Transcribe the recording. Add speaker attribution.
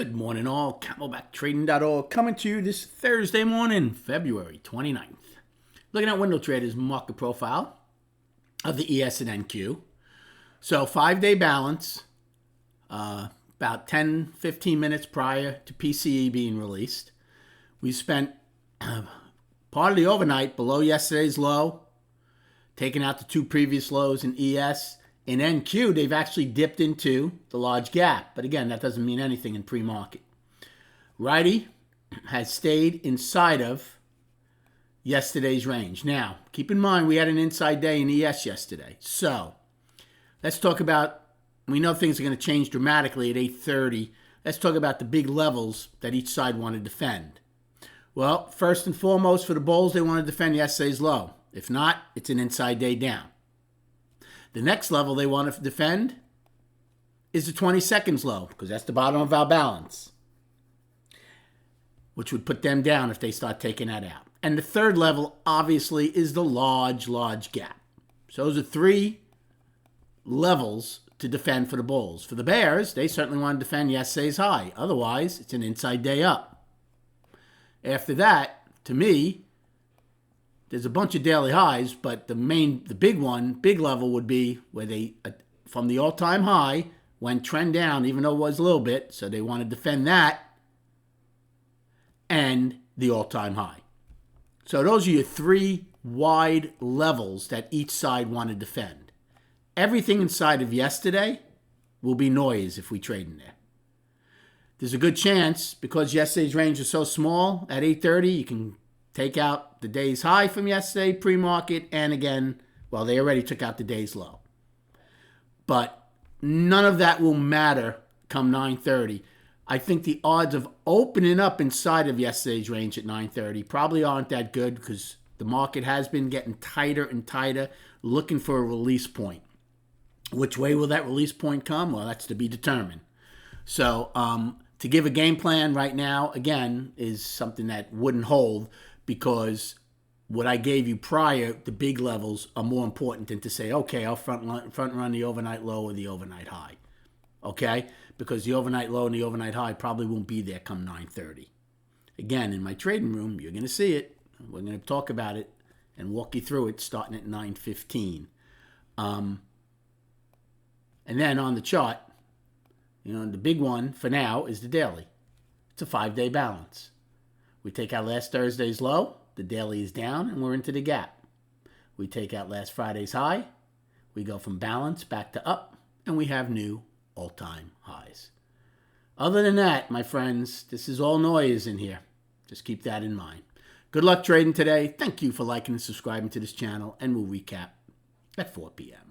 Speaker 1: Good morning all, CamelbackTrading.org coming to you this Thursday morning, February 29th. Looking at window traders market profile of the ES and NQ. So 5-day balance, about 10-15 minutes prior to PCE being released. We spent part of the overnight below yesterday's low, taking out the two previous lows in ES. In NQ, they've actually dipped into the large gap. But again, that doesn't mean anything in pre-market. Righty has stayed inside of yesterday's range. Now, keep in mind, we had an inside day in ES yesterday. So, let's talk about, we know things are going to change dramatically at 8:30. Let's talk about the big levels that each side want to defend. Well, first and foremost, for the bulls, they want to defend yesterday's low. If not, it's an inside day down. The next level they want to defend is the 20 seconds low, because that's the bottom of our balance, which would put them down if they start taking that out. And the third level, obviously, is the large gap. So those are three levels to defend for the bulls. For the bears, they certainly want to defend yesterday's high. Otherwise, it's an inside day up. After that, to me, there's a bunch of daily highs, but the big level would be where they, from the all-time high, went trend down, even though it was a little bit, so they want to defend that, and the all-time high. So those are your three wide levels that each side want to defend. Everything inside of yesterday will be noise if we trade in there. There's a good chance, because yesterday's range is so small, at 8:30, you can take out the day's high from yesterday, pre-market, and again, well, they already took out the day's low. But none of that will matter come 9:30. I think the odds of opening up inside of yesterday's range at 9:30 probably aren't that good, because the market has been getting tighter and tighter, looking for a release point. Which way will that release point come? Well, that's to be determined. So to give a game plan right now, again, is something that wouldn't hold, because what I gave you prior, the big levels, are more important than to say, okay, I'll front run the overnight low or the overnight high. Okay? Because the overnight low and the overnight high probably won't be there come 9:30. Again, in my trading room, you're going to see it. We're going to talk about it and walk you through it starting at 9:15. And then on the chart, the big one for now is the daily. It's a 5-day balance. We take out last Thursday's low, the daily is down, and we're into the gap. We take out last Friday's high, we go from balance back to up, and we have new all-time highs. Other than that, my friends, this is all noise in here. Just keep that in mind. Good luck trading today. Thank you for liking and subscribing to this channel, and we'll recap at 4 p.m.